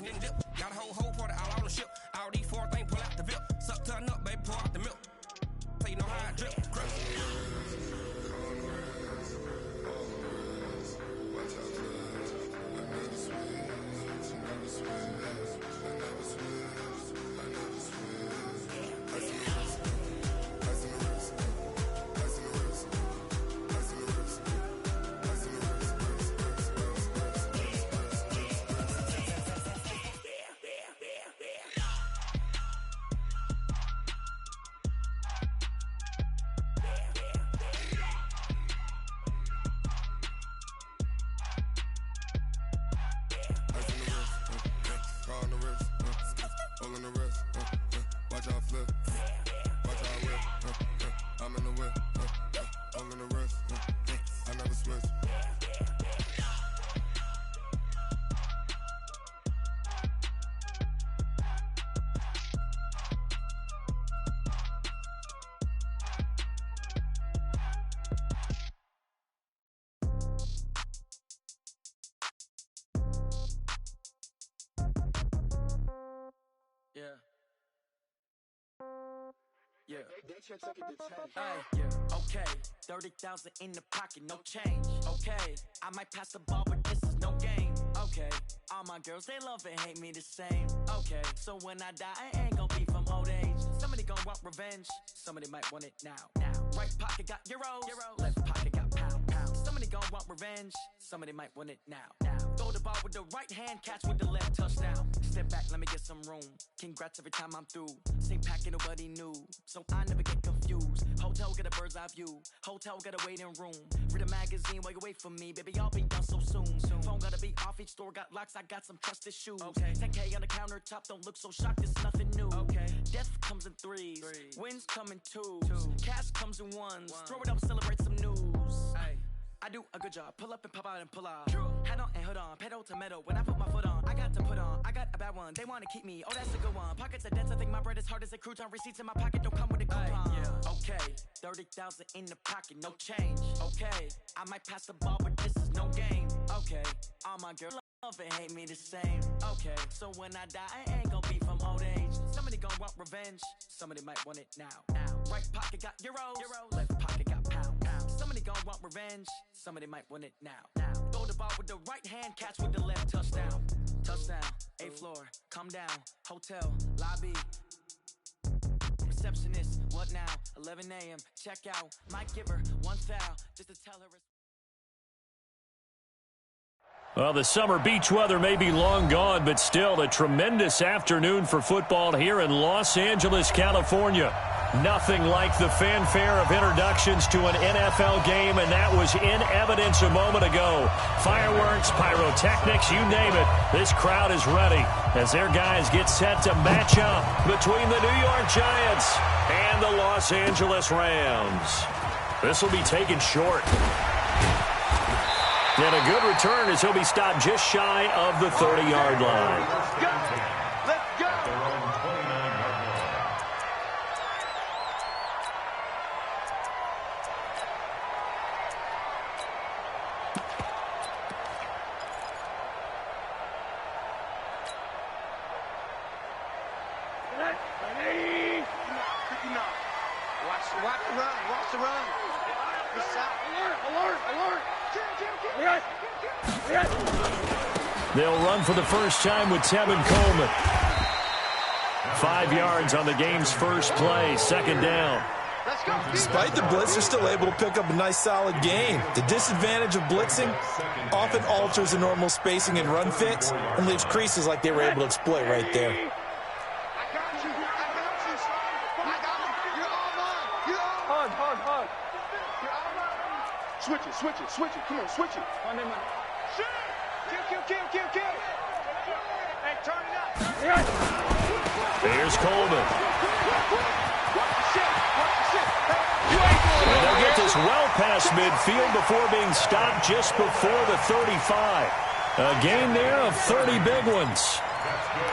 and dip. Got a whole party all on the ship. All these four things pull out the VIP. Suck, turn up, baby, pour out the milk. So you know how I drip. Yeah. Yeah. Okay. 30,000 in the pocket, no change. Okay. I might pass the ball, but this is no game. Okay. All my girls, they love and hate me the same. Okay. So when I die, I ain't gonna be from old age. Somebody gonna want revenge. Somebody might want it now. Right pocket got euros. Left pocket got pound. Somebody gonna want revenge. Somebody might want it now. Throw the ball with the right hand, catch with the left, touchdown. Step back, let me get some room. Congrats every time I'm through. Same packet, nobody knew. So I never get confused. Hotel got a bird's eye view. Hotel got a waiting room. Read a magazine while you wait for me. Baby, I'll be done so soon. Phone gotta be off, each store got locks. I got some trusted shoes. Okay. 10K on the countertop, don't look so shocked, it's nothing new. Okay. Death comes in threes. Wins come in twos. Cash comes in ones. Throw it up, celebrate some news. Ay. I do a good job. Pull up and pop out and pull out. Head on and hood on. Pedal to metal. When I put my foot on, I got to put on. I got a bad one. They want to keep me. Oh, that's a good one. Pockets are dense. I think my bread is hard as a crouton. Receipts in my pocket don't come with a coupon. Yeah. Okay. 30,000 in the pocket. No change. Okay. I might pass the ball, but this is no game. Okay. All my girls love and hate me the same. Okay. So when I die, I ain't gonna be from old age. Somebody gonna want revenge. Somebody might want it now. Right pocket got euros. Left pocket got pound. Somebody gonna want revenge. Somebody might want it now. Throw the ball with the right hand, catch with the left, touchdown. Touchdown, 8th floor, come down. Hotel, lobby. Receptionist, what now? 11 a.m., check out. Might give her one foul, just to tell her. Well, the summer beach weather may be long gone, but still a tremendous afternoon for football here in Los Angeles, California. Nothing like the fanfare of introductions to an NFL game, and that was in evidence a moment ago. Fireworks, pyrotechnics, you name it. This crowd is ready as their guys get set to match up between the New York Giants and the Los Angeles Rams. This will be taken short. And a good return as he'll be stopped just shy of the 30-yard line. Let's go! Let's go! Watch the run. Watch the run. Alert. They'll run for the first time with Tevin Coleman. 5 yards on the game's first play, second down. Despite the blitz, they're still able to pick up a nice solid gain. The disadvantage of blitzing often alters the normal spacing and run fits and leaves creases like they were able to exploit right there. Hard. Switch it. Come on, switch it. Shoot! Kill. Hey, turn it up. Here's Coleman. And they'll get this well past midfield before being stopped just before the 35. A gain there of 30 big ones.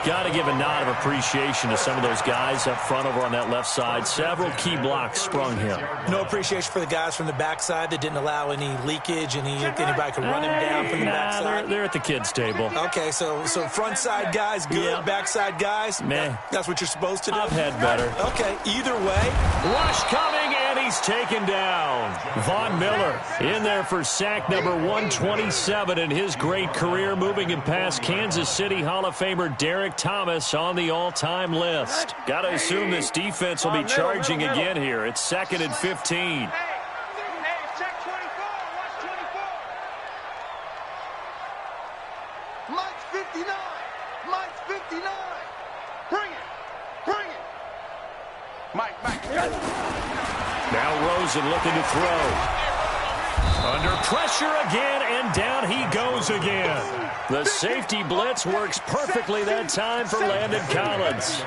Got to give a nod of appreciation to some of those guys up front over on that left side. Several key blocks sprung him. No appreciation for the guys from the backside that didn't allow any leakage, anybody could run him down from the backside. They're at the kids' table. Okay, so front side guys good, yeah. Backside guys, meh. That's what you're supposed to do? I've had better. Okay, either way. Rush coming, and he's taken down. Von Miller in there for sack number 127 in his great career, moving him past Kansas City Hall of Famer Derek Thomas on the all-time list. Got to assume this defense will be charging again here. It's 2nd and 15. Check 24. Watch 24. Mike's 59. Mike's 59. Bring it. Bring it. Mike. Now Rosen looking to throw. Under pressure again, and down he goes again. The safety blitz works perfectly that time for Landon Collins.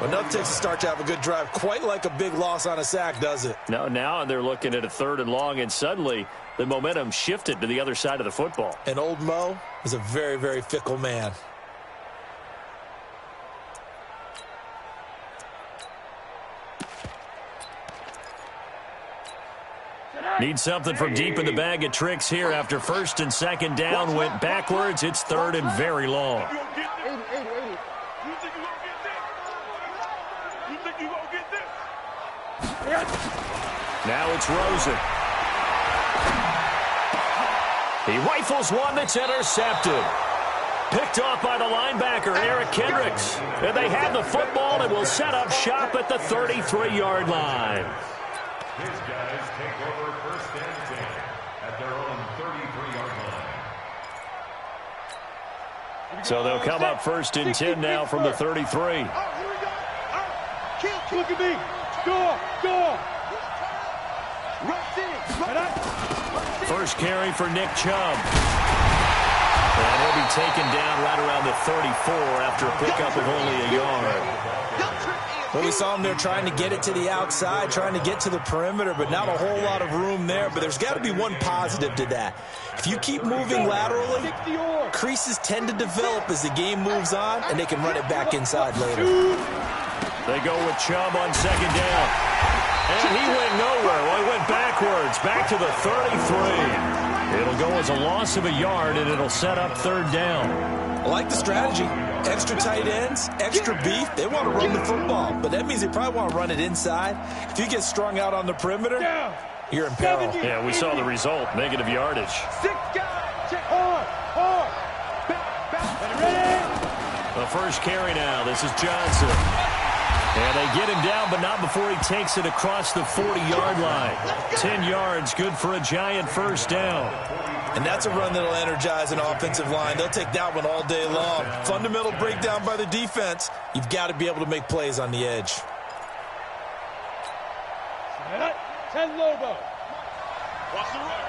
Well, nothing takes a start to have a good drive. Quite like a big loss on a sack, does it? No, now they're looking at a 3rd and long, and suddenly the momentum shifted to the other side of the football. And old Mo is a very, very fickle man. Need something from deep in the bag of tricks here after 1st and 2nd down went backwards. It's 3rd and very long. You think you gonna get this? Now it's Rosen. He rifles one that's intercepted. Picked off by the linebacker, Eric Kendricks. And they have the football and will set up shop at the 33-yard line. His guys take over 1st and 10 at their own 33-yard line. So they'll come up 1st and 10 now from the 33. Oh, here we go. Look at me. Score. First carry for Nick Chubb. And he'll be taken down right around the 34 after a pickup of only a yard. Well, we saw him there trying to get it to the outside, trying to get to the perimeter, but not a whole lot of room there. But there's got to be one positive to that. If you keep moving laterally, creases tend to develop as the game moves on, and they can run it back inside later. They go with Chubb on 2nd down. And he went nowhere. Well, he went backwards, back to the 33. It'll go as a loss of a yard, and it'll set up 3rd down. I like the strategy. Extra tight ends, extra beef. They want to run the football, but that means they probably want to run it inside. If you get strung out on the perimeter, you're in peril. Yeah, we saw the result, negative yardage. 6 guys. Check hard. Back. Ready? The first carry now. This is Johnson. And they get him down, but not before he takes it across the 40-yard line. 10 yards, good for a giant 1st down. And that's a run that'll energize an offensive line. They'll take that one all day long. Fundamental breakdown by the defense. You've got to be able to make plays on the edge. Ten Lobo. Watch the run.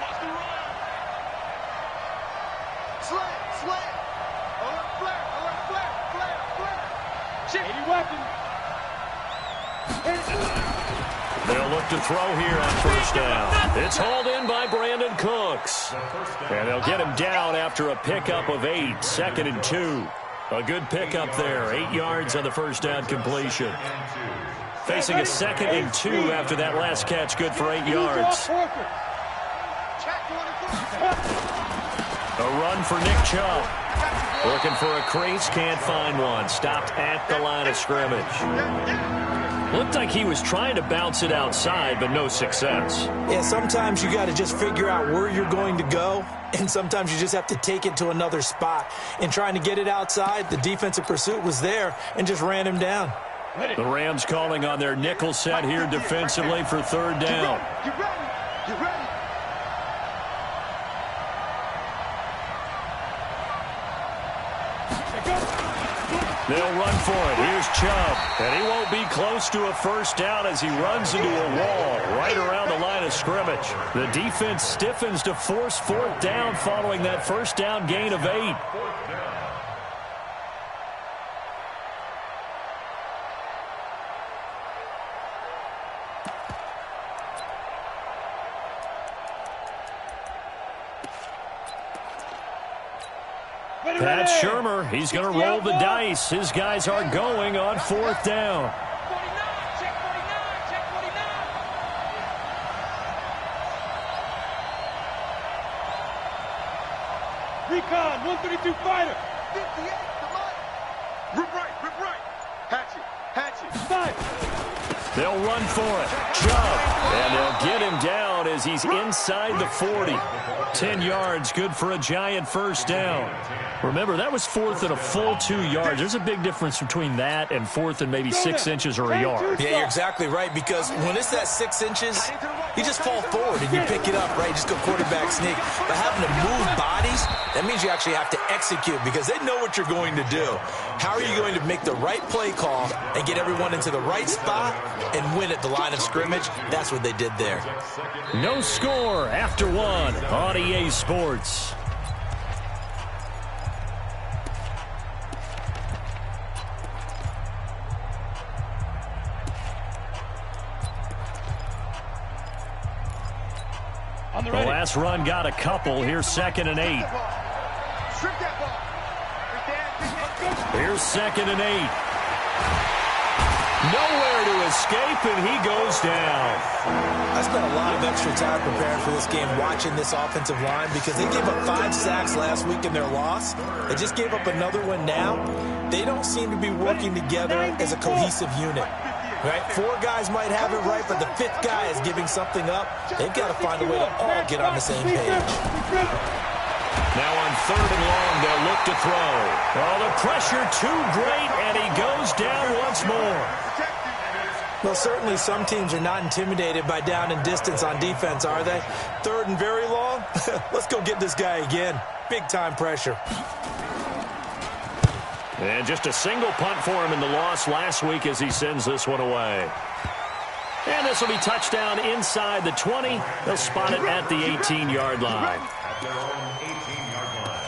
Slam. Alert, flare. Check. 80 weapon. They'll look to throw here on 1st down. It's hauled in by Brandon Cooks. And they'll get him down after a pickup of 8. 2nd and 2. A good pickup there. 8 yards on the 1st down completion. Facing a 2nd and 2 after that last catch, good for 8 yards. A run for Nick Chubb. Looking for a crease, can't find one. Stopped at the line of scrimmage. Looked like he was trying to bounce it outside, but no success. Yeah, sometimes you got to just figure out where you're going to go, and sometimes you just have to take it to another spot. And trying to get it outside, the defensive pursuit was there and just ran him down. The Rams calling on their nickel set here defensively for 3rd down. Get ready. They'll run for it. Here's Chubb. And he won't be close to a 1st down as he runs into a wall right around the line of scrimmage. The defense stiffens to force 4th down following that 1st down gain of 8. Pat Shermer, he's going to roll the dice. His guys are going on 4th down. Recon, 132 fighter. 58, come on. Rip right. Hatchet. Five. They'll run for it. Chubb. And they'll get him down as he's inside the 40. 10 yards, good for a giant first down. Remember, that was 4th and a full 2 yards. There's a big difference between that and 4th and maybe 6 inches or a yard. Yeah, you're exactly right, because when it's that 6 inches, you just fall forward and you pick it up, right? You just go quarterback sneak. But having to move bodies, that means you actually have to execute because they know what you're going to do. How are you going to make the right play call and get everyone into the right spot and win at the line of scrimmage? That's what they did there. No score after 1 on EA Sports. The last run got a couple. Here's 2nd and 8. Here's 2nd and 8. Nowhere to escape, and he goes down. I spent a lot of extra time preparing for this game, watching this offensive line, because they gave up 5 sacks last week in their loss. They just gave up another one now. They don't seem to be working together as a cohesive unit. Right? 4 guys might have it right, but the 5th guy is giving something up. They've got to find a way to all get on the same page. Now on 3rd and long, they'll look to throw. Oh, the pressure too great, and he goes down once more. Well, certainly some teams are not intimidated by down and distance on defense, are they? 3rd and very long? Let's go get this guy again. Big-time pressure. And just a single punt for him in the loss last week as he sends this one away. And this will be touchdown inside the 20. They'll spot it at the 18-yard line. At their own 18-yard line.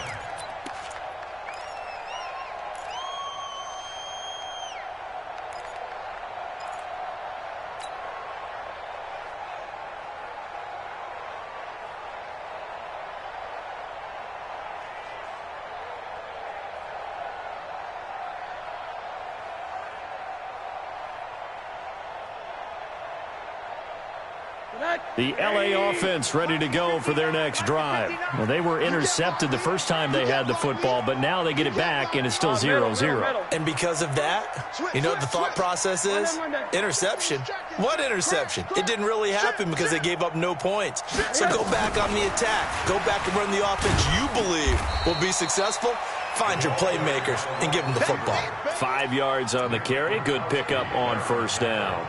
The LA offense ready to go for their next drive. Well, they were intercepted the first time they had the football, but now they get it back, and it's still 0-0. And because of that, you know what the thought process is? Interception. What interception? It didn't really happen because they gave up no points. So go back on the attack. Go back and run the offense you believe will be successful. Find your playmakers and give them the football. 5 yards on the carry. Good pickup on 1st down.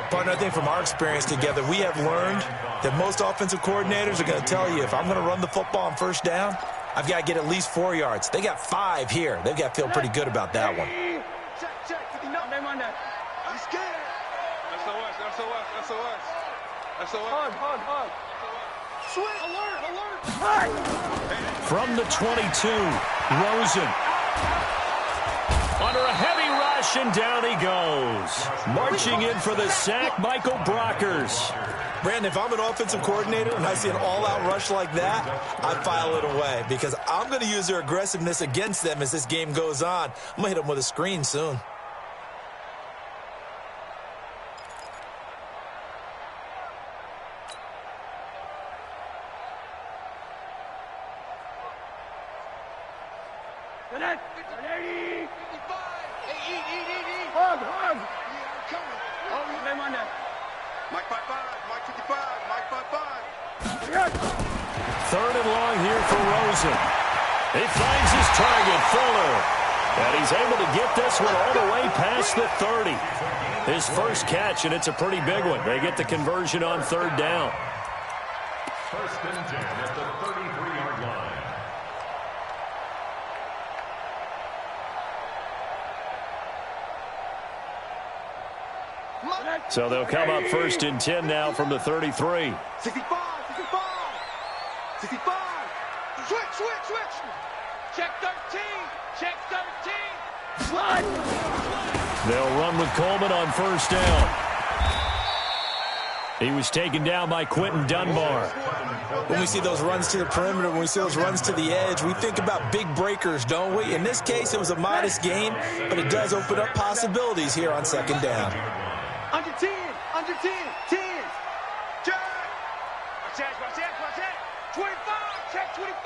Partner, I think from our experience together, we have learned that most offensive coordinators are going to tell you, if I'm going to run the football on 1st down, I've got to get at least 4 yards. They got 5 here. They've got to feel pretty good about that one. From the 22, Rosen. Under a heavy rush, and down he goes. Marching in for the sack, Michael Brockers. Brandon, if I'm an offensive coordinator and I see an all-out rush like that, I file it away because I'm going to use their aggressiveness against them as this game goes on. I'm going to hit them with a screen soon. Mike 55, Mike 55, Mike 55. 3rd and long here for Rosen. He finds his target, Fuller. And he's able to get this one all the way past the 30. His first catch, and it's a pretty big one. They get the conversion on 3rd down. 1st and 10 at the 33-yard line. So they'll come up 1st and 10 now from the 33. 65. Switch. Check 13. Check 13. Slide. They'll run with Coleman on 1st down. He was taken down by Quentin Dunbar. When we see those runs to the perimeter, when we see those runs to the edge, we think about big breakers, don't we? In this case, it was a modest gain, but it does open up possibilities here on second down. Under 10, 10. Check. Watch that. 25, check 25.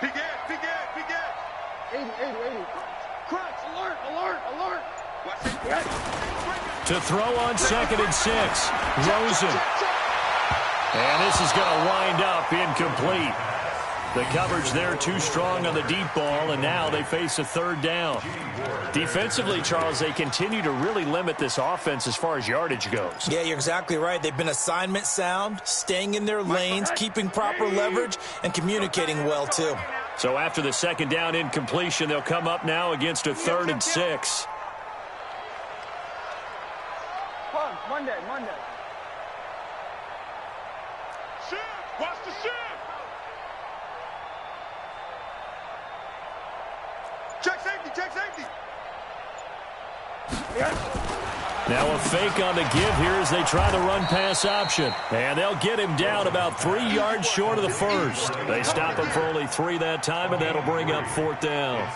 Big gas. 80. Crunch, alert. Watch it. To throw on 2nd and 6. Rosen. And this is going to wind up incomplete. The coverage there too strong on the deep ball, and now they face a 3rd down. Defensively, Charles, they continue to really limit this offense as far as yardage goes. Yeah, you're exactly right. They've been assignment sound, staying in their lanes, keeping proper leverage, and communicating well, too. So after the 2nd down incompletion, they'll come up now against a 3rd and 6. Monday. Watch the shift. Check safety. Now a fake on the give here as they try the run-pass option. And they'll get him down about 3 yards short of the first. They stop him for only 3 that time, and that'll bring up 4th down.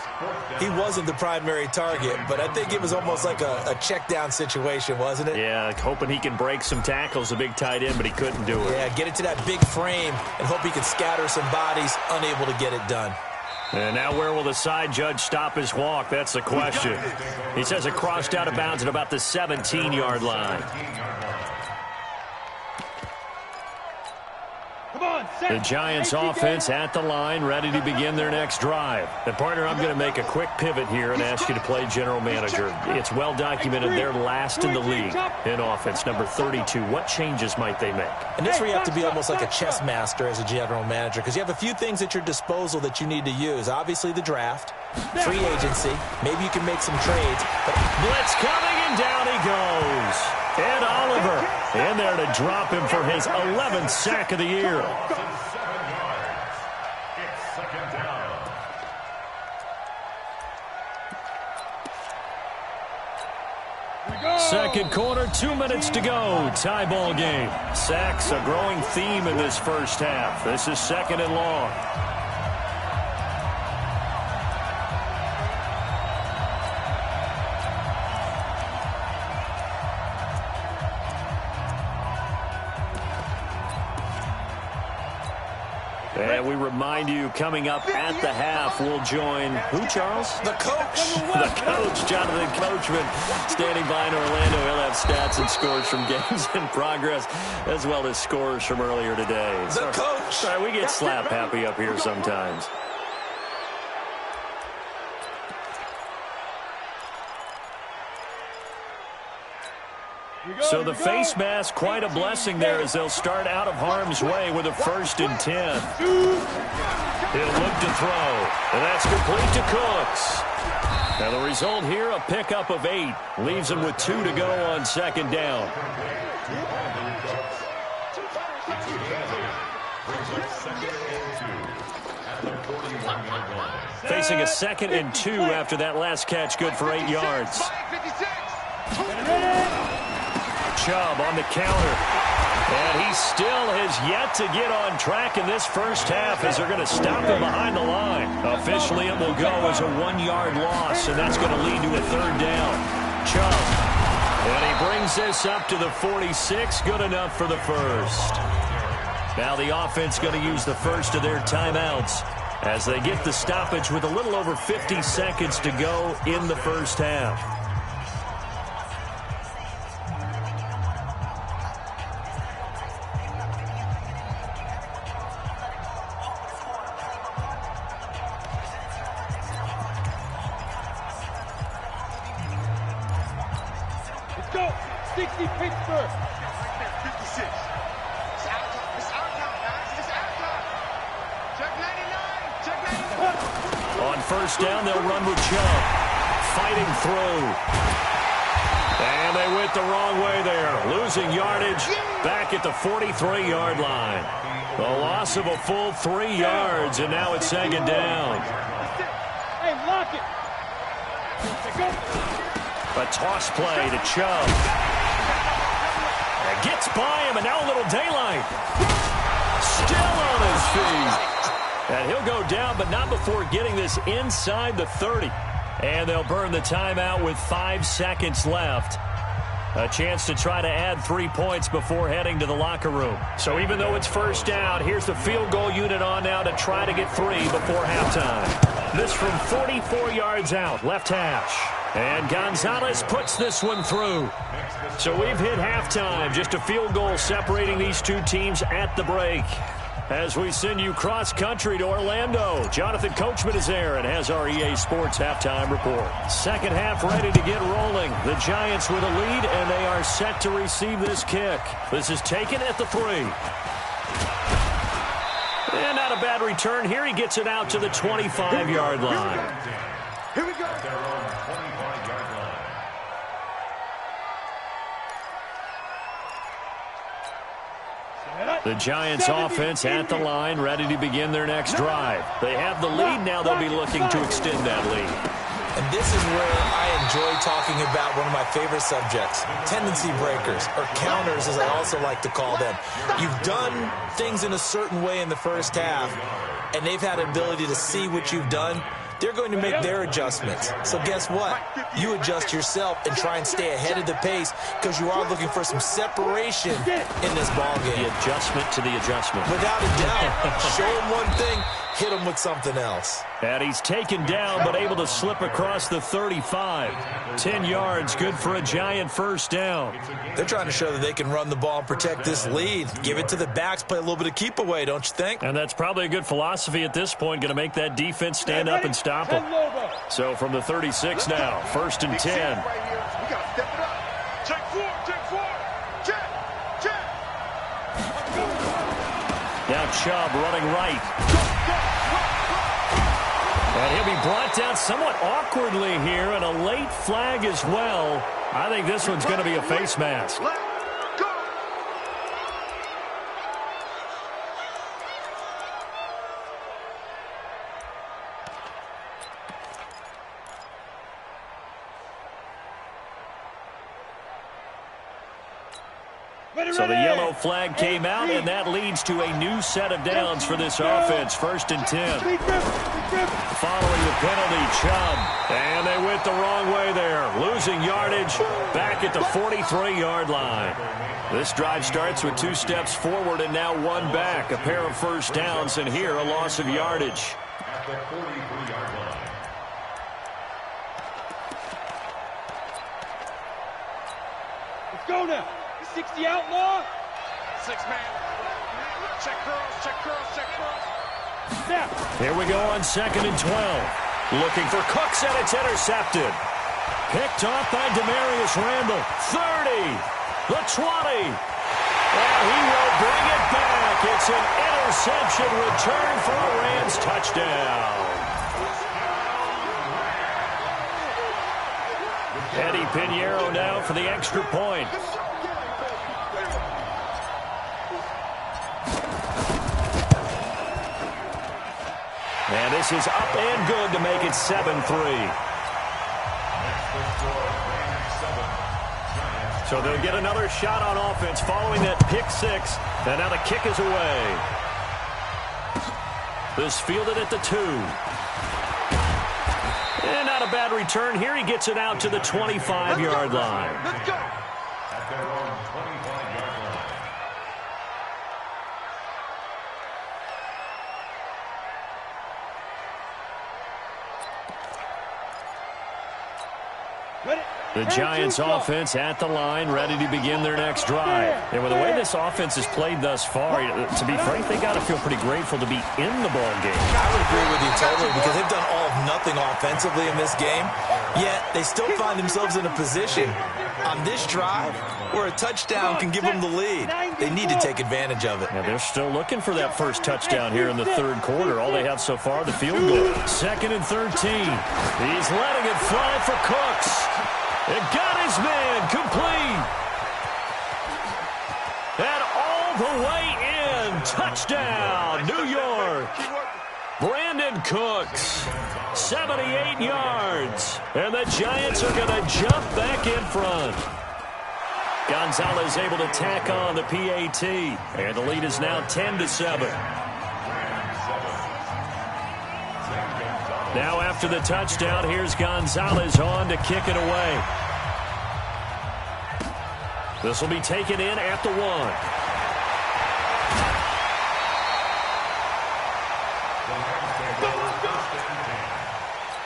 He wasn't the primary target, but I think it was almost like a check-down situation, wasn't it? Yeah, hoping he can break some tackles, a big tight end, but he couldn't do it. Yeah, get it to that big frame and hope he can scatter some bodies, unable to get it done. And now where will the side judge stop his walk? That's the question. He says it crossed out of bounds at about the 17-yard line. The Giants offense at the line, ready to begin their next drive. And partner, I'm going to make a quick pivot here and ask you to play general manager. It's well documented they're last in the league in offense, number 32. What changes might they make? And this where you have to be almost like a chess master as a general manager, because you have a few things at your disposal that you need to use. Obviously the draft, free agency, maybe you can make some trades. But blitz coming, and down he goes. Ed Oliver in there to drop him for his 11th sack of the year. Second quarter, 2 minutes to go. Tie ball game. Sacks a growing theme in this first half. This is 2nd and long. And we remind you, coming up at the half, we'll join who, Charles? the coach. The coach, Jonathan Coachman, standing by in Orlando. He'll have stats and scores from games in progress, as well as scores from earlier today. The coach. Sorry, we get slap happy up here sometimes. So the face mask, quite a blessing there as they'll start out of harm's way with a 1st and 10. He'll look to throw, and that's complete to Cooks. Now the result here, a pickup of 8. Leaves him with 2 to go on 2nd down. Facing a 2nd and 2 after that last catch, good for 8 yards. Chubb on the counter. And he still has yet to get on track in this first half as they're going to stop him behind the line. Officially, it will go as a 1-yard loss, and that's going to lead to a 3rd down. Chubb. And he brings this up to the 46. Good enough for the first. Now the offense going to use the first of their timeouts as they get the stoppage with a little over 50 seconds to go in the first half. Let's go. 60 Pittsburgh. 56. It's our time. It's our time, guys. It's our time. Check 99. Check 99. On 1st down, they'll run with Chubb. Fighting through. And they went the wrong way there. Losing yardage back at the 43-yard line. A loss of a full 3 yards, and now it's 2nd down. Hey, lock it. A toss play to Chubb. Gets by him, and now a little daylight. Still on his feet. And he'll go down, but not before getting this inside the 30. And they'll burn the timeout with 5 seconds left. A chance to try to add 3 points before heading to the locker room. So even though it's first down, here's the field goal unit on now to try to get 3 before halftime. This from 44 yards out, left hash. And Gonzalez puts this one through. So we've hit halftime. Just a field goal separating these two teams at the break. As we send you cross-country to Orlando, Jonathan Coachman is there and has our EA Sports halftime report. Second half ready to get rolling. The Giants with a lead, and they are set to receive this kick. This is taken at the 3. And not a bad return here. He gets it out to the 25-yard line. Here we go. The Giants offense at the line, ready to begin their next drive. They have the lead. Now they'll be looking to extend that lead. And this is where I enjoy talking about one of my favorite subjects, tendency breakers, or counters as I also like to call them. You've done things in a certain way in the first half, and they've had an ability to see what you've done. They're going to make their adjustments. So guess what? You adjust yourself and try and stay ahead of the pace because you are looking for some separation in this ballgame. The adjustment to the adjustment. Without a doubt. Show him one thing, hit him with something else. And he's taken down but able to slip across the 35. 10 yards, good for a Giant first down. They're trying to show that they can run the ball and protect this lead. Give it to the backs, play a little bit of keep away, don't you think? And that's probably a good philosophy at this point, going to make that defense stand up and stop them. So from the 36 now, first and 10. We got to step it up. Check 4, check. Now Chubb running right. And he'll be brought down somewhat awkwardly here, and a late flag as well. I think this one's going to be a face mask. So the yellow flag came out, and that leads to a new set of downs for this offense. First and 10. Following the penalty, Chubb. And they went the wrong way there. Losing yardage back at the 43-yard line. This drive starts with 2 steps forward and now 1 back. A pair of first downs, and here a loss of yardage. At the 43-yard line. Let's go now. 60 outlaw. 6-man. Check curls. Here we go on 2nd and 12. Looking for Cooks, and it's intercepted. Picked off by Demarius Randall. 30. The 20. And he will bring it back. It's an interception return for a Rams touchdown. Eddie Pinheiro now for the extra point. And this is up and good to make it 7-3. So they'll get another shot on offense following that pick 6. And now the kick is away. This fielded at the 2. And not a bad return here. He gets it out to the 25-yard line. Let's go. At their own 25-yard line. The Giants offense at the line, ready to begin their next drive. And with the way this offense has played thus far, to be frank, they got to feel pretty grateful to be in the ball game. I would agree with you totally because they've done all of nothing offensively in this game, yet they still find themselves in a position on this drive where a touchdown can give them the lead. They need to take advantage of it. Yeah, they're still looking for that first touchdown here in the 3rd quarter. All they have so far, the field goal. 2nd and 13. He's letting it fly for Cooks. It got his man complete. And all the way in. Touchdown, New York. Brandon Cooks, 78 yards. And the Giants are going to jump back in front. Gonzalez able to tack on the PAT, and the lead is now 10-7. Now after the touchdown, here's Gonzalez on to kick it away. This will be taken in at the 1.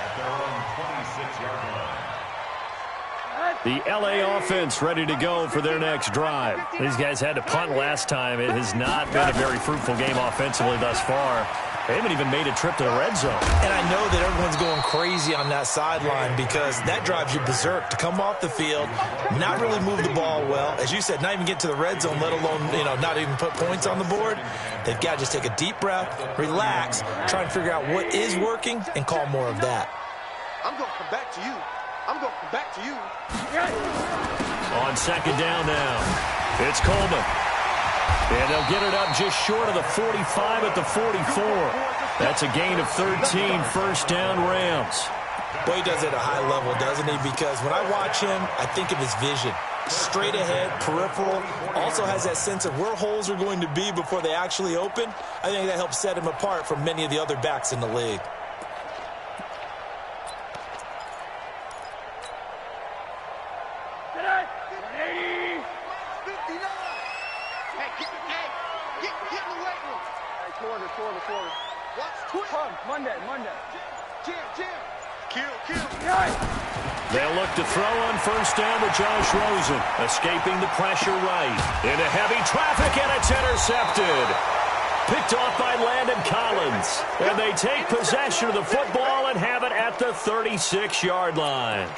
At their own 26-yard line. The LA offense ready to go for their next drive. These guys had to punt last time. It has not been a very fruitful game offensively thus far. They haven't even made a trip to the red zone. And I know that everyone's going crazy on that sideline because that drives you berserk to come off the field, not really move the ball well. As you said, not even get to the red zone, let alone, not even put points on the board. They've got to just take a deep breath, relax, try and figure out what is working and call more of that. I'm going to come back to you. I'm going to come back to you. On second down now, it's Coleman. And they'll get it up just short of the 45 at the 44. That's a gain of 13, first down Rams. Boy, he does it at a high level, doesn't he? Because when I watch him, I think of his vision. Straight ahead, peripheral, also has that sense of where holes are going to be before they actually open. I think that helps set him apart from many of the other backs in the league. Monday. Kill. They'll look to throw on first down with Josh Rosen, escaping the pressure right. Into heavy traffic, and it's intercepted. Picked off by Landon Collins. And they take possession of the football and have it at the 36-yard line.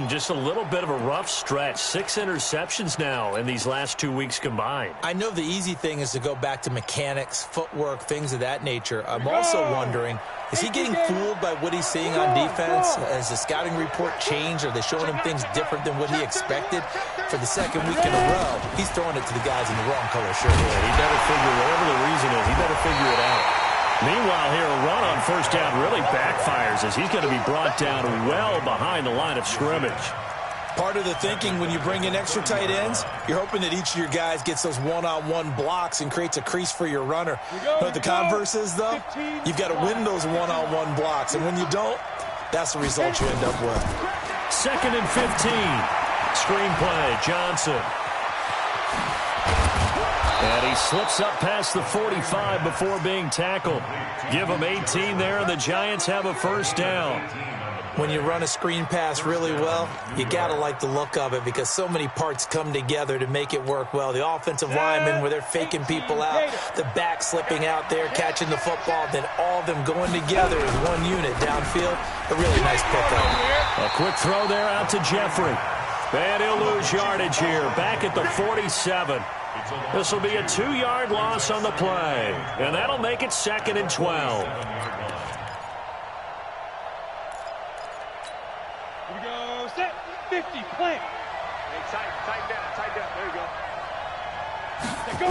Just a little bit of a rough stretch. 6 interceptions now in these last 2 weeks combined. I know the easy thing is to go back to mechanics, footwork, things of that nature. I'm also wondering, is he getting fooled by what he's seeing on defense? Has the scouting report changed? Are they showing him things different than what he expected? For the second week in a row, he's throwing it to the guys in the wrong color shirt. Yeah, he better figure, whatever the reason is, he better figure it out. Meanwhile, here, a run on first down really backfires as he's going to be brought down well behind the line of scrimmage. Part of the thinking when you bring in extra tight ends, you're hoping that each of your guys gets those one-on-one blocks and creates a crease for your runner. But the converse is, though, you've got to win those one-on-one blocks. And when you don't, that's the result you end up with. 2nd and 15. Screenplay, Johnson. And he slips up past the 45 before being tackled. Give him 18 there, and the Giants have a first down. When you run a screen pass really well, you got to like the look of it because so many parts come together to make it work well. The offensive linemen, where they're faking people out, the back slipping out there, catching the football, then all of them going together as one unit downfield. A really nice pickup. A quick throw there out to Jeffrey. And he'll lose yardage here, back at the 47. This will be a 2-yard loss on the play, and that'll make it 2nd and 12. Here we go. Set. 50. Plant. Hey, tighten down. There you go. Let go.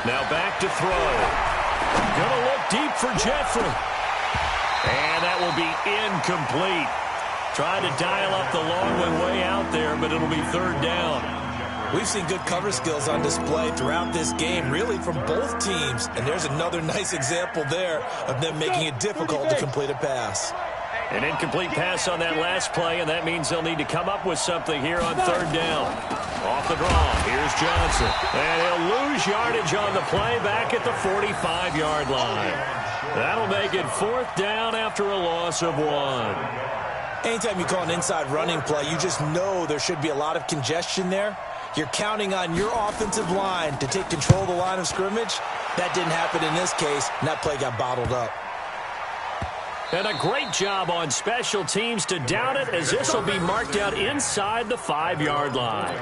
Now back to throw. Gonna look deep for Jeffrey. And that will be incomplete. Trying to dial up the long way out there, but it'll be 3rd down. We've seen good cover skills on display throughout this game, really from both teams. And there's another nice example there of them making it difficult to complete a pass. An incomplete pass on that last play, and that means they'll need to come up with something here on 3rd down. Off the draw, here's Johnson. And he'll lose yardage on the play back at the 45-yard line. That'll make it 4th down after a loss of 1. Anytime you call an inside running play, you just know there should be a lot of congestion there. You're counting on your offensive line to take control of the line of scrimmage. That didn't happen in this case, and that play got bottled up. And a great job on special teams to down it, as this will be marked out inside the 5-yard line.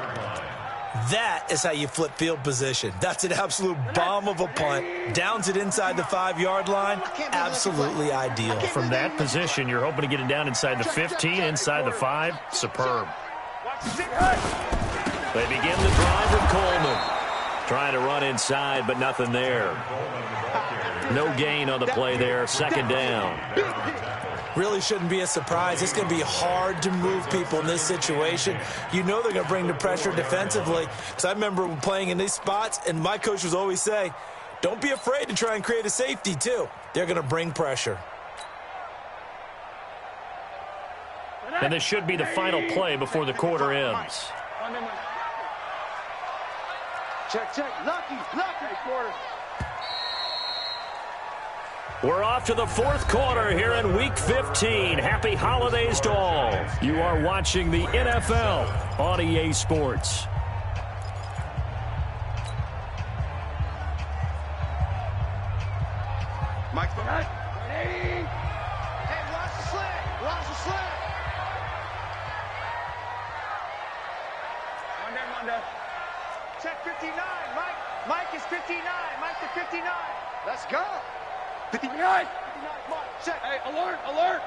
That is how you flip field position. That's an absolute bomb of a punt. Downs it inside the 5-yard line. Absolutely ideal. From that position, you're hoping to get it down inside the 15, inside the 5. Superb. They begin the drive with Coleman. Trying to run inside, but nothing there. No gain on the play there. 2nd down. Really shouldn't be a surprise. It's going to be hard to move people in this situation. You know they're going to bring the pressure defensively. Because I remember playing in these spots, and my coach would always say, don't be afraid to try and create a safety, too. They're going to bring pressure. And this should be the final play before the quarter ends. Check, check. Lucky, quarter. We're off to the fourth quarter here in Week 15. Happy holidays to all. You are watching the NFL on EA Sports. Mike's behind. Hey, watch the slant. Watch the slant. Monday. Check 59. Mike is 59. Mike to 59. Let's go. 59. 59. Check. Hey, alert.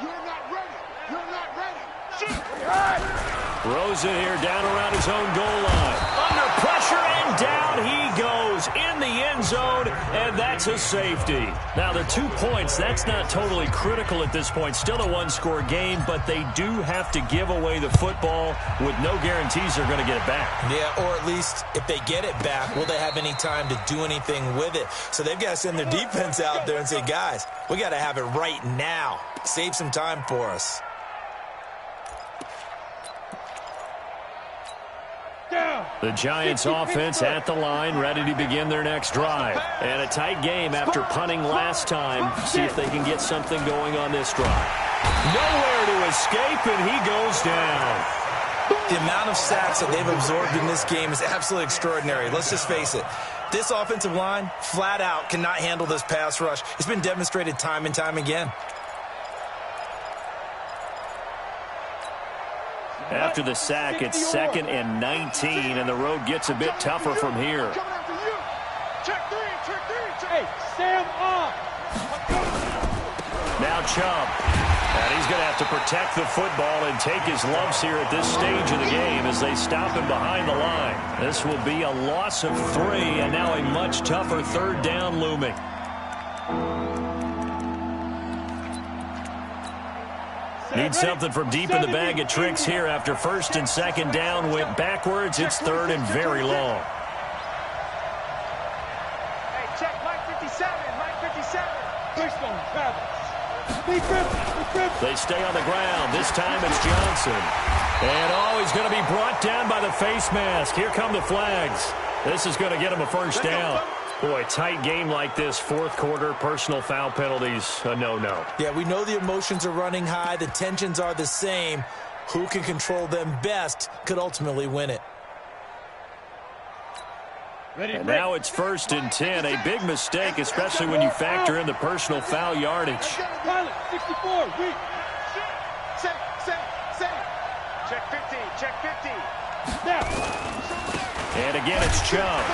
You're not ready. Shoot. Throws it here down around his own goal line. Under pressure and down he goes in the end zone, and that's a safety. Now, the 2 points, that's not totally critical at this point. Still a one-score game, but they do have to give away the football with no guarantees they're going to get it back. Yeah, or at least if they get it back, will they have any time to do anything with it? So they've got to send their defense out there and say, guys, we got to have it right now. Save some time for us. The Giants offense at the line, ready to begin their next drive. And a tight game after punting last time. See if they can get something going on this drive. Nowhere to escape, and he goes down. The amount of sacks that they've absorbed in this game is absolutely extraordinary. Let's just face it. This offensive line, flat out, cannot handle this pass rush. It's been demonstrated time and time again. After the sack, it's 2nd and 19, and the road gets a bit tougher from here. Check three. Hey, Sam off. Now Chubb. And he's going to have to protect the football and take his lumps here at this stage of the game as they stop him behind the line. This will be a loss of 3, and now a much tougher third down looming. Need something from deep in the bag of tricks here after 1st and 2nd down went backwards. It's 3rd and very long. Hey, check Mike 57. Wishbone, Travis. They stay on the ground. This time it's Johnson. And, he's going to be brought down by the face mask. Here come the flags. This is going to get him a first down. Boy, tight game like this, fourth quarter, personal foul penalties, a no-no. Yeah, we know the emotions are running high. The tensions are the same. Who can control them best could ultimately win it. And now it's 1st and 10. A big mistake, especially when you factor in the personal foul yardage. Pilot, 64, weak. Safe. Check 50. Now. And again, it's Chubb.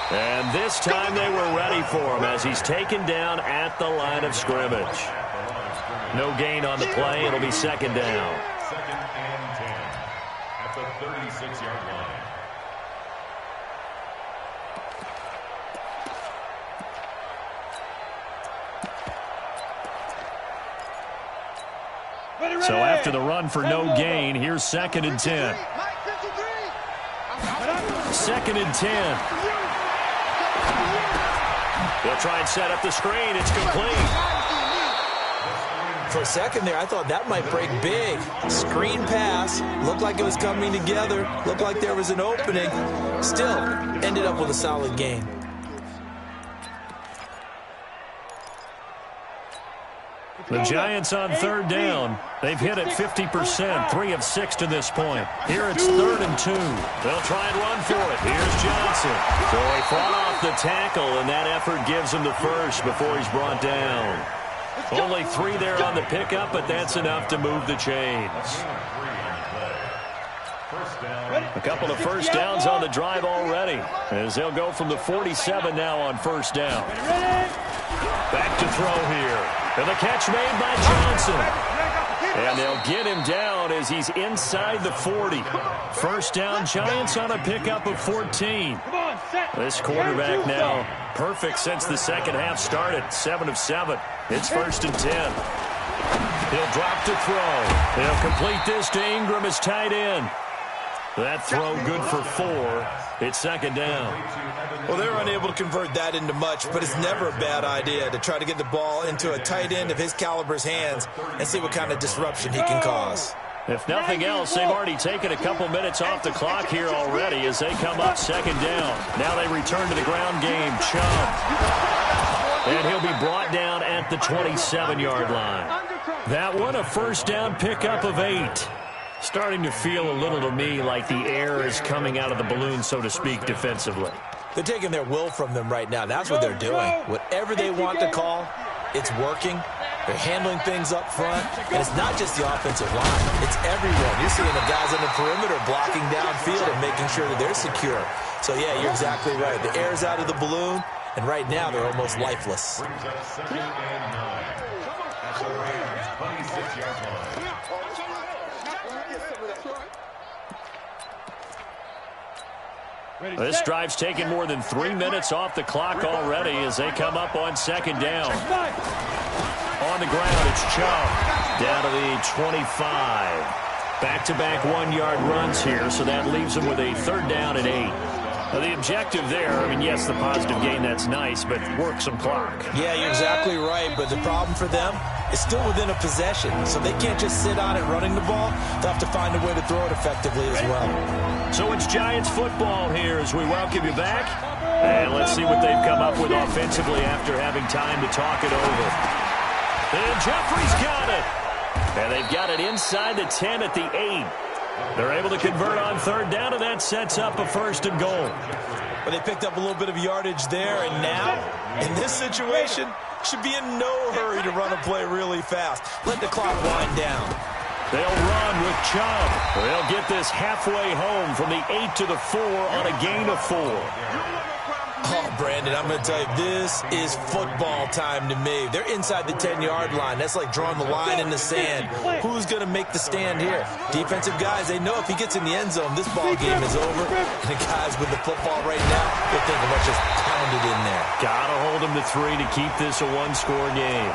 And this time they were ready for him as he's taken down at the line of scrimmage. No gain on the play. It'll be 2nd down. 2nd and 10 at the 36-yard line. So after the run for no gain, here's 2nd and 10. 2nd and 10. They'll try and set up the screen. It's complete. For a second there, I thought that might break big. Screen pass. Looked like it was coming together. Looked like there was an opening. Still, ended up with a solid gain. The Giants on 3rd down. They've hit it 50%, 3 of 6 to this point. Here it's 3rd and 2. They'll try and run for it. Here's Johnson. So he fought off the tackle, and that effort gives him the first before he's brought down. Only 3 there on the pickup, but that's enough to move the chains. A couple of first downs on the drive already, as they'll go from the 47 now on 1st down. Back to throw here. And the catch made by Johnson. And they'll get him down as he's inside the 40. 1st down, Giants on a pickup of 14. This quarterback now perfect since the second half started. 7 of 7. It's 1st and 10. He'll drop to throw. He'll complete this to Ingram as tight end. That throw good for 4. It's second down. Well, they're unable to convert that into much, but it's never a bad idea to try to get the ball into a tight end of his caliber's hands and see what kind of disruption he can cause. If nothing else, they've already taken a couple minutes off the clock here already as they come up second down. Now they return to the ground game. Chubb. And he'll be brought down at the 27-yard line. That one, a first down pickup of 8. Starting to feel a little to me like the air is coming out of the balloon, so to speak, defensively. They're taking their will from them right now. That's what they're doing. Whatever they want to call, it's working. They're handling things up front, and it's not just the offensive line. It's everyone. You're seeing the guys on the perimeter blocking downfield and making sure that they're secure. So, yeah, you're exactly right. The air's out of the balloon, and right now they're almost lifeless. Brings up second and 9 at the Rams' 26-yard line. This drive's taken more than 3 minutes off the clock already as they come up on second down. On the ground, it's Chubb down to the 25. Back-to-back 1-yard runs here, so that leaves them with a third down and 8. Now, the objective there, I mean, yes, the positive gain, that's nice, but work some clock. Yeah, you're exactly right, but the problem for them is still within a possession, so they can't just sit on it running the ball. They'll have to find a way to throw it effectively as well. So it's Giants football here as we welcome you back. And let's see what they've come up with offensively after having time to talk it over. And Jeffrey's got it. And they've got it inside the 10 at the 8. They're able to convert on third down, and that sets up a first and goal. But they picked up a little bit of yardage there, and now, in this situation, should be in no hurry to run a play really fast. Let the clock wind down. They'll run with Chubb. They'll get this halfway home from the 8 to the 4 on a gain of 4. Oh, Brandon, I'm going to tell you, this is football time to me. They're inside the 10-yard line. That's like drawing the line in the sand. Who's going to make the stand here? Defensive guys, they know if he gets in the end zone, this ball game is over. And the guys with the football right now, they're thinking, let's just pound it in there. Got to hold them to 3 to keep this a one-score game.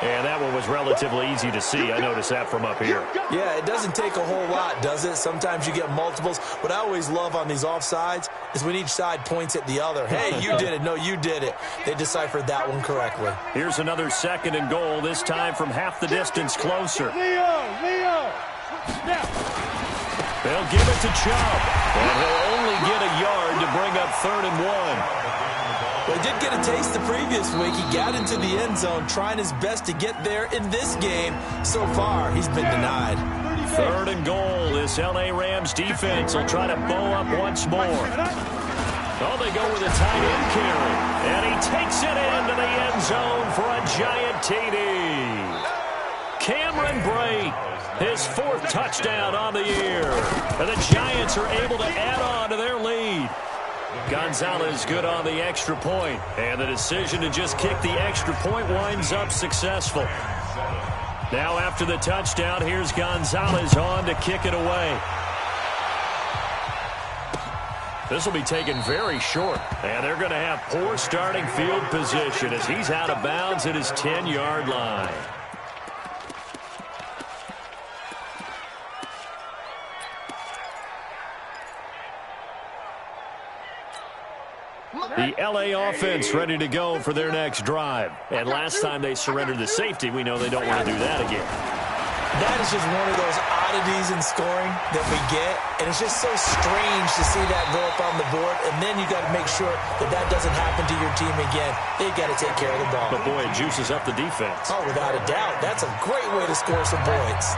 And that one was relatively easy to see. I noticed that from up here. Yeah, it doesn't take a whole lot, does it? Sometimes you get multiples. What I always love on these offsides is when each side points at the other. Hey, you did it. No, you did it. They deciphered that one correctly. Here's another second and goal, this time from half the distance closer. Leo. Now. They'll give it to Chubb. And he'll only get a yard to bring up 3rd and 1. Well, he did get a taste the previous week. He got into the end zone trying his best to get there in this game. So far, he's been denied. 3rd and goal. This L.A. Rams defense will try to bow up once more. Oh, they go with a tight end carry. And he takes it into the end zone for a giant TD. Cameron Brate, his 4th touchdown on the year. And the Giants are able to add on to their lead. Gonzalez good on the extra point, and the decision to just kick the extra point winds up successful. Now after the touchdown, here's Gonzalez on to kick it away. This will be taken very short, and they're going to have poor starting field position as he's out of bounds at his 10-yard line. The L.A. offense ready to go for their next drive. And last time they surrendered the safety, we know they don't want to do that again. That is just one of those oddities in scoring that we get. And it's just so strange to see that go up on the board. And then you got to make sure that that doesn't happen to your team again. They got to take care of the ball. But, boy, it juices up the defense. Oh, without a doubt. That's a great way to score some points.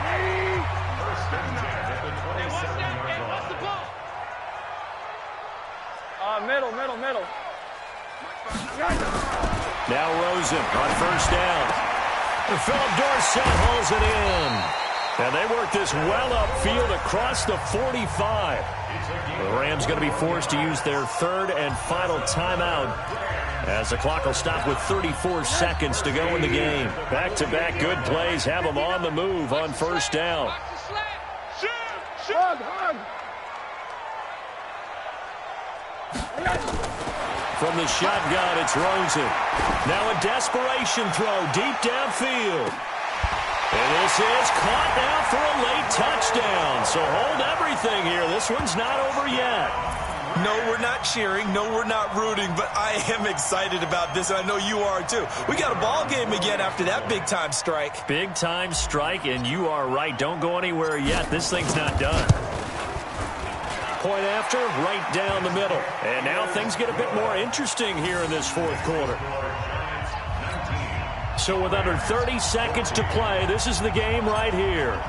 Middle. Now Rosen on first down. And Philip Dorsett hauls it in. And they work this well upfield across the 45. The Rams going to be forced to use their 3rd and final timeout as the clock will stop with 34 seconds to go in the game. Back-to-back good plays have them on the move on first down. Hug. From the shotgun, it's Rosen. Now a desperation throw deep downfield. And this is caught now for a late touchdown. So hold everything here. This one's not over yet. No, we're not cheering. No, we're not rooting. But I am excited about this. I know you are, too. We got a ball game again after that big-time strike. Big-time strike, and you are right. Don't go anywhere yet. This thing's not done. Point after, right down the middle. And now things get a bit more interesting here in this fourth quarter. So with under 30 seconds to play, this is the game right here.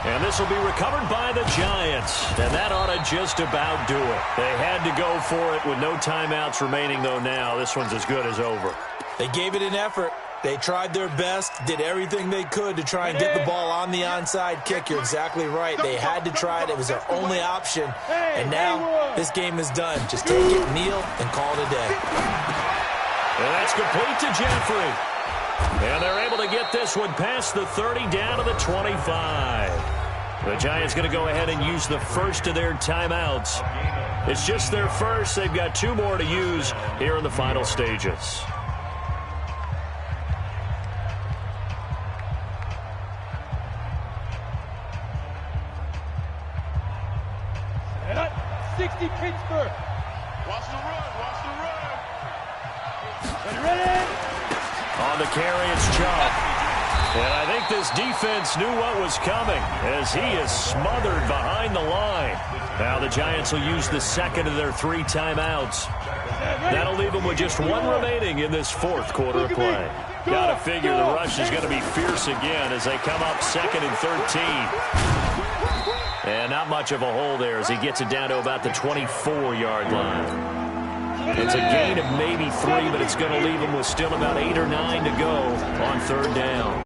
And this will be recovered by the Giants. And that ought to just about do it. They had to go for it with no timeouts remaining, though, now. This one's as good as over. They gave it an effort. They tried their best, did everything they could to try and get the ball on the onside kick. You're exactly right. They had to try it. It was their only option. And now this game is done. Just take it, kneel, and call it a day. And that's complete to Jeffrey. And they're able to get this one past the 30 down to the 25. The Giants going to go ahead and use the first of their timeouts. It's just their first. They've got 2 more to use here in the final stages. 60 Pittsburgh. Watch the run. Ready? On the carry, it's Chubb. And I think this defense knew what was coming as he is smothered behind the line. Now the Giants will use the second of their 3 timeouts. That'll leave them with just 1 remaining in this fourth quarter of play. Got to figure the rush is going to be fierce again as they come up 2nd and 13. And not much of a hole there as he gets it down to about the 24-yard line. It's a gain of maybe 3, but it's going to leave him with still about 8 or 9 to go on 3rd down.